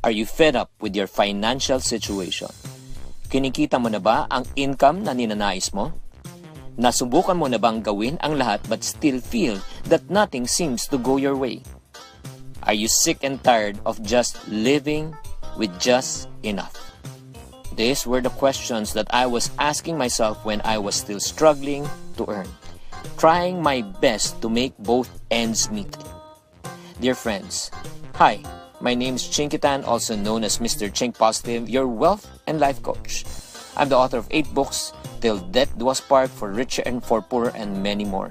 Are you fed up with your financial situation? Kinikita mo na ba ang income na ninanais mo? Nasubukan mo na bang gawin ang lahat but still feel that nothing seems to go your way? Are you sick and tired of just living with just enough? These were the questions that I was asking myself when I was still struggling to earn, trying my best to make both ends meet. Dear friends, hi, my name is Chinky Tan, also known as Mr. Chink Positive, your wealth and life coach. I'm the author of 8 books, Till Death Do Us Part, For Richer and For Poorer, and many more.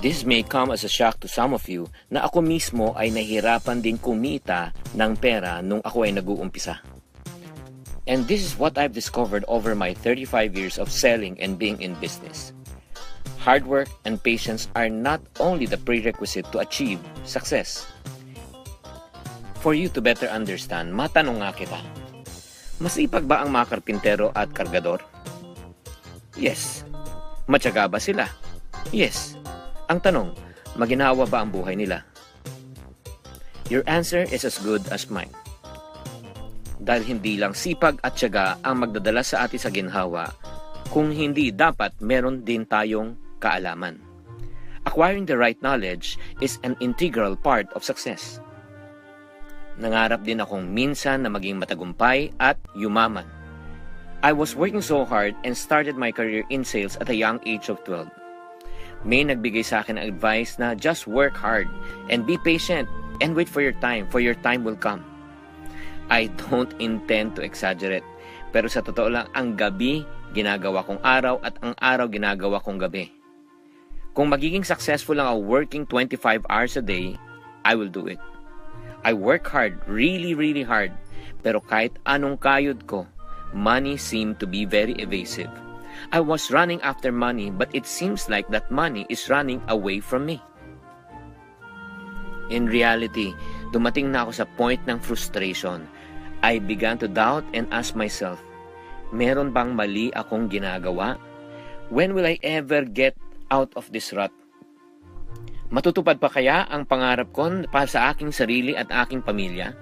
This may come as a shock to some of you na ako mismo ay nahihirapan din kumita ng pera nung ako ay nag-uumpisa. And this is what I've discovered over my 35 years of selling and being in business. Hard work and patience are not only the prerequisite to achieve success. For you to better understand, matanong nga kita, masipag ba ang mga karpintero at kargador? Yes. Matyaga ba sila? Yes. Ang tanong, maginawa ba ang buhay nila? Your answer is as good as mine. Dahil hindi lang sipag at tiyaga ang magdadala sa atin sa ginhawa, kung hindi dapat meron din tayong kaalaman. Acquiring the right knowledge is an integral part of success. Nangarap din akong minsan na maging matagumpay at yumaman. I was working so hard and started my career in sales at a young age of 12. May nagbigay sa akin ng advice na just work hard and be patient and wait for your time will come. I don't intend to exaggerate, pero sa totoo lang, ang gabi ginagawa kong araw at ang araw ginagawa kong gabi. Kung magiging successful lang ako working 25 hours a day, I will do it. I work hard, really hard, pero kahit anong kayod ko, money seemed to be very evasive. I was running after money, but it seems like that money is running away from me. In reality, dumating na ako sa point ng frustration. I began to doubt and ask myself, meron bang mali akong ginagawa? When will I ever get out of this rut? Matutupad pa kaya ang pangarap ko para sa aking sarili at aking pamilya?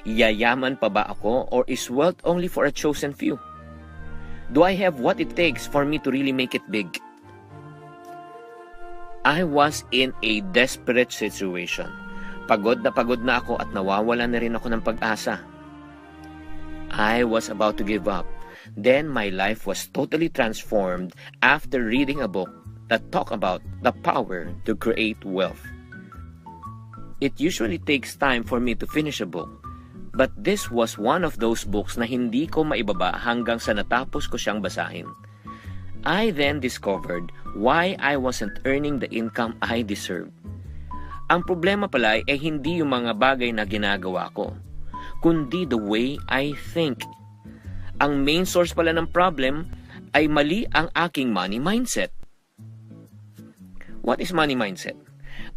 Yayaman pa ba ako, or is wealth only for a chosen few? Do I have what it takes for me to really make it big? I was in a desperate situation. Pagod na ako at nawawala na rin ako ng pag-asa. I was about to give up. Then my life was totally transformed after reading a book that talked about the power to create wealth. It usually takes time for me to finish a book, but this was one of those books na hindi ko maibaba hanggang sa natapos ko siyang basahin. I then discovered why I wasn't earning the income I deserved. Ang problema pala ay hindi yung mga bagay na ginagawa ko, kundi the way I think. Ang main source pala ng problem ay mali ang aking money mindset. What is money mindset?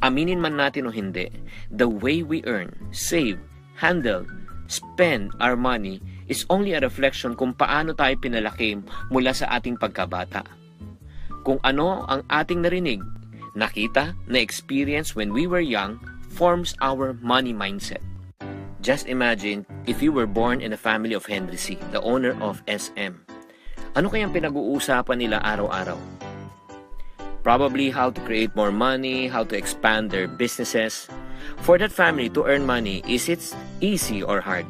Aminin man natin o hindi, the way we earn, save, handle, spend our money is only a reflection kung paano tayo pinalaki mula sa ating pagkabata. Kung ano ang ating narinig, nakita, na-experience when we were young forms our money mindset. Just imagine if you were born in a family of Henry C., the owner of SM. Ano kayang pinag-uusapan nila araw-araw? Probably how to create more money, how to expand their businesses. For that family to earn money, is it easy or hard?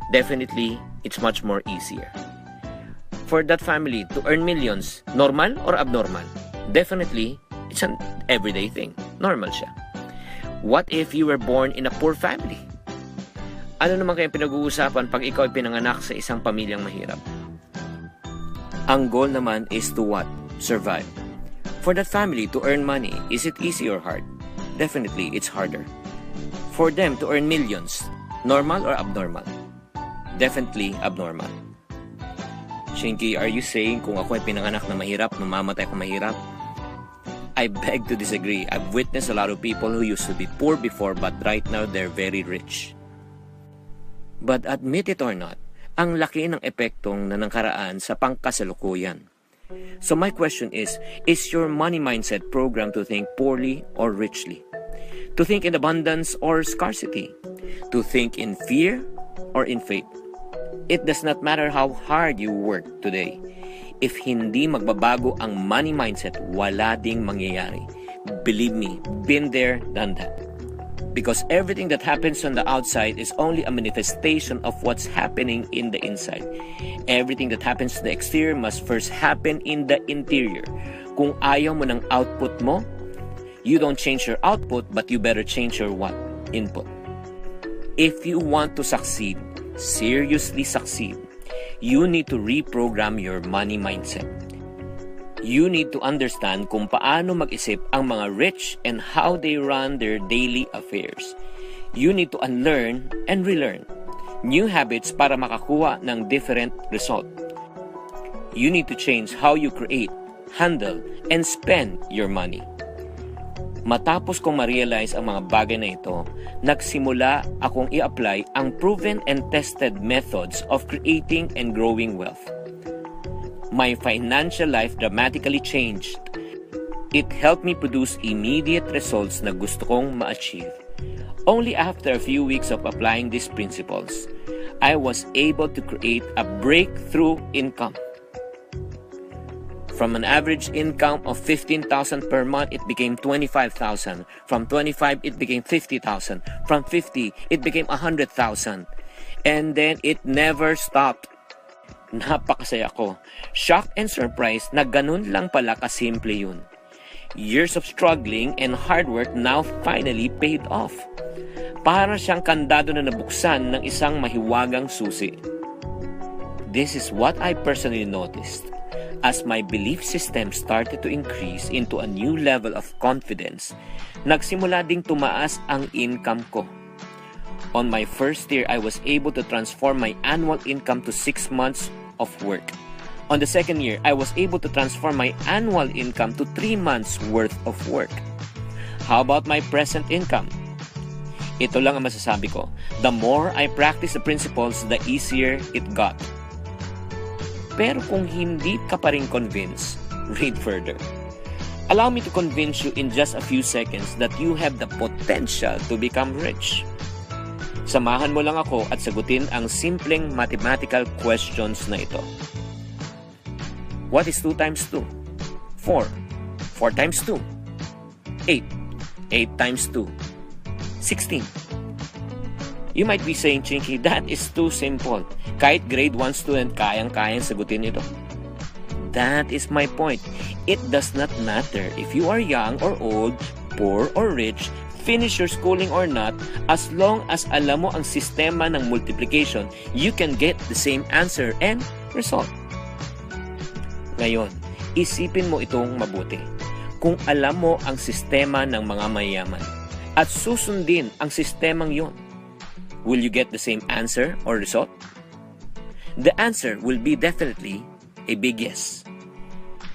Definitely, it's much more easier. For that family to earn millions, normal or abnormal? Definitely, it's an everyday thing. Normal siya. What if you were born in a poor family? Ano naman kayang pinag-uusapan pag ikaw ay pinanganak sa isang pamilyang mahirap? Ang goal naman is to what? Survive. For that family to earn money, is it easy or hard? Definitely, it's harder. For them to earn millions, normal or abnormal? Definitely abnormal. Shinky, are you saying kung ako ay pinanganak na mahirap, mamamatay ako mahirap? I beg to disagree. I've witnessed a lot of people who used to be poor before, but right now they're very rich. But admit it or not, ang laki ng epektong na nangkaraan sa pangkasalukuyan. So my question is your money mindset programmed to think poorly or richly? To think in abundance or scarcity? To think in fear or in faith? It does not matter how hard you work today. If hindi magbabago ang money mindset, wala ding mangyayari. Believe me, been there, done that. Because everything that happens on the outside is only a manifestation of what's happening in the inside. Everything that happens to the exterior must first happen in the interior. Kung ayaw mo ng output mo, you don't change your output, but you better change your what? Input. If you want to succeed, seriously succeed, you need to reprogram your money mindset. You need to understand kung paano mag-isip ang mga rich and how they run their daily affairs. You need to unlearn and relearn new habits para makakuha ng different result. You need to change how you create, handle, and spend your money. Matapos kong ma-realize ang mga bagay na ito, nagsimula akong i-apply ang proven and tested methods of creating and growing wealth. My financial life dramatically changed. It helped me produce immediate results na gusto kong ma-achieve. Only after a few weeks of applying these principles, I was able to create a breakthrough income. From an average income of 15,000 per month, it became 25,000. From 25, it became 50,000. From 50, it became 100,000. And then it never stopped. Napakasaya ko. Shocked and surprised na ganun lang pala kasimple yun. Years of struggling and hard work now finally paid off. Para siyang kandado na nabuksan ng isang mahiwagang susi. This is what I personally noticed. As my belief system started to increase into a new level of confidence, nagsimula ding tumaas ang income ko. On my first year, I was able to transform my annual income to 6 months of work. On the second year, I was able to transform my annual income to 3 months worth of work. How about my present income? Ito lang ang masasabi ko. The more I practice the principles, the easier it got. Pero kung hindi ka pa rin convinced, read further. Allow me to convince you in just a few seconds that you have the potential to become rich. Samahan mo lang ako at sagutin ang simpleng mathematical questions na ito. What is 2 times 2? 4. 4 times 2? 8. 8 times 2? 16. You might be saying, Chinky, that is too simple. Kahit grade 1 student, kayang-kayang sagutin ito. That is my point. It does not matter if you are young or old, poor or rich, finish your schooling or not, as long as alam mo ang sistema ng multiplication, you can get the same answer and result. Ngayon, isipin mo itong mabuti. Kung alam mo ang sistema ng mga mayayaman at susundin ang sistemang yon, will you get the same answer or result? The answer will be definitely a big yes.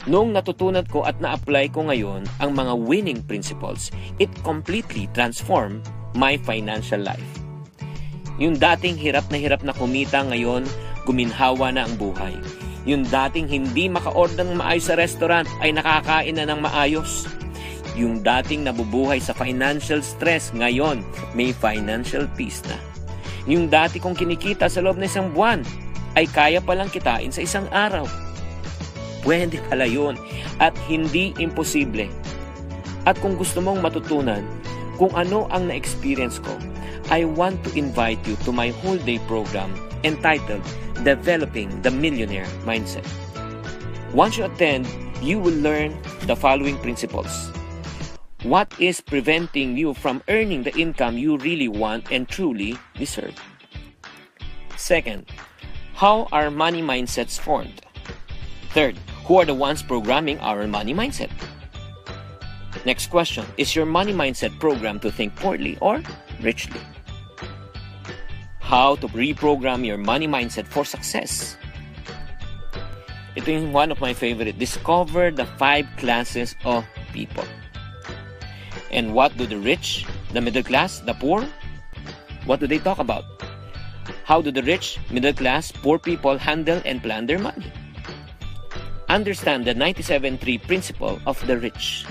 Noong natutunan ko at na-apply ko ngayon ang mga winning principles, it completely transformed my financial life. Yung dating hirap na kumita ngayon, guminhawa na ang buhay. Yung dating hindi maka-order ng maayos sa restaurant ay nakakain na ng maayos. Yung dating nabubuhay sa financial stress, ngayon may financial peace na. Yung dati kong kinikita sa loob ng isang buwan ay kaya palang kitain sa isang araw. Pwede pala yun at hindi imposible. At kung gusto mong matutunan kung ano ang na-experience ko, I want to invite you to my whole day program entitled Developing the Millionaire Mindset. Once you attend, you will learn the following principles. What is preventing you from earning the income you really want and truly deserve? Second, how are money mindsets formed? Third, who are the ones programming our money mindset? Next question, is your money mindset programmed to think poorly or richly? How to reprogram your money mindset for success? Ito yung one of my favorite. Discover the 5 classes of people. And what do the rich, the middle class, the poor, what do they talk about? How do the rich, middle class, poor people handle and plan their money? Understand the 97-3 principle of the rich.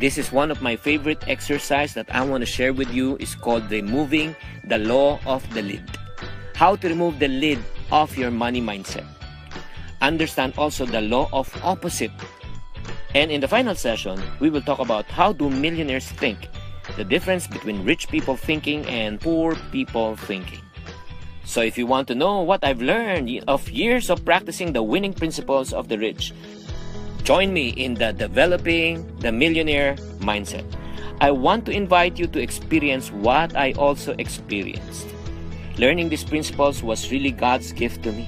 This is one of my favorite exercise that I want to share with you. Is called removing the law of the lid. How to remove the lid of your money mindset. Understand also the law of opposite. And in the final session, we will talk about how do millionaires think, the difference between rich people thinking and poor people thinking. So if you want to know what I've learned of years of practicing the winning principles of the rich, join me in the Developing the Millionaire Mindset. I want to invite you to experience what I also experienced. Learning these principles was really God's gift to me.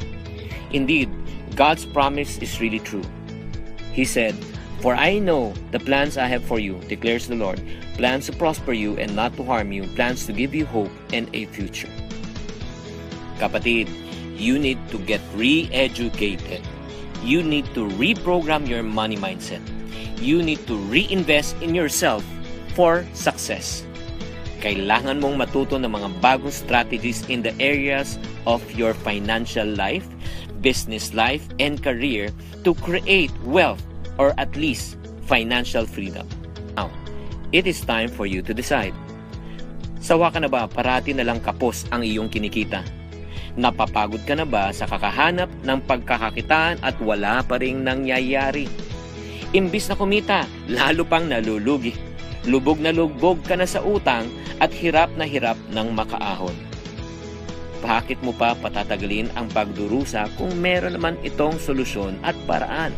Indeed, God's promise is really true. He said, "For I know the plans I have for you, declares the Lord, plans to prosper you and not to harm you, plans to give you hope and a future." Kapatid, you need to get re-educated. You need to reprogram your money mindset. You need to reinvest in yourself for success. Kailangan mong matuto ng mga bagong strategies in the areas of your financial life, business life, and career to create wealth or at least financial freedom. Now, it is time for you to decide. Sawa ka na ba parati na lang kapos ang iyong kinikita? Napapagod ka na ba sa kakahanap ng pagkakakitaan at wala pa ring nangyayari? Imbis na kumita, lalo pang nalulugi. Lubog na lubog ka na sa utang at hirap ng makaahon. Bakit mo pa patatagalin ang pagdurusa kung meron naman itong solusyon at paraan?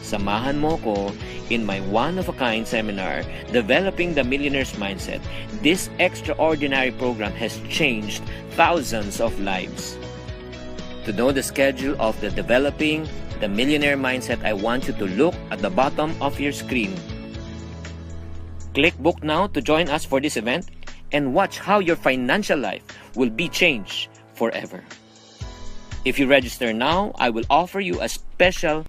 Samahan mo ko in my one-of-a-kind seminar, Developing the Millionaire's Mindset. This extraordinary program has changed thousands of lives. To know the schedule of the Developing the Millionaire Mindset, I want you to look at the bottom of your screen. Click book now to join us for this event and watch how your financial life will be changed forever. If you register now, I will offer you a special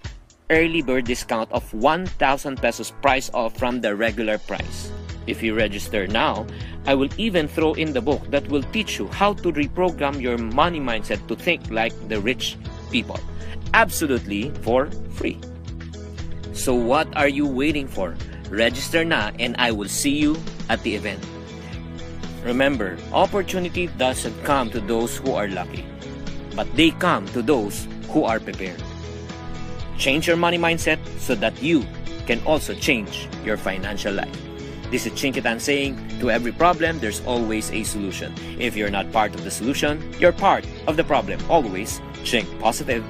early bird discount of 1,000 pesos price off from the regular price. If you register now, I will even throw in the book that will teach you how to reprogram your money mindset to think like the rich people. Absolutely for free. So what are you waiting for? Register na and I will see you at the event. Remember, opportunity doesn't come to those who are lucky, but they come to those who are prepared. Change your money mindset so that you can also change your financial life. This is Chinkitan saying, to every problem, there's always a solution. If you're not part of the solution, you're part of the problem. Always think positive.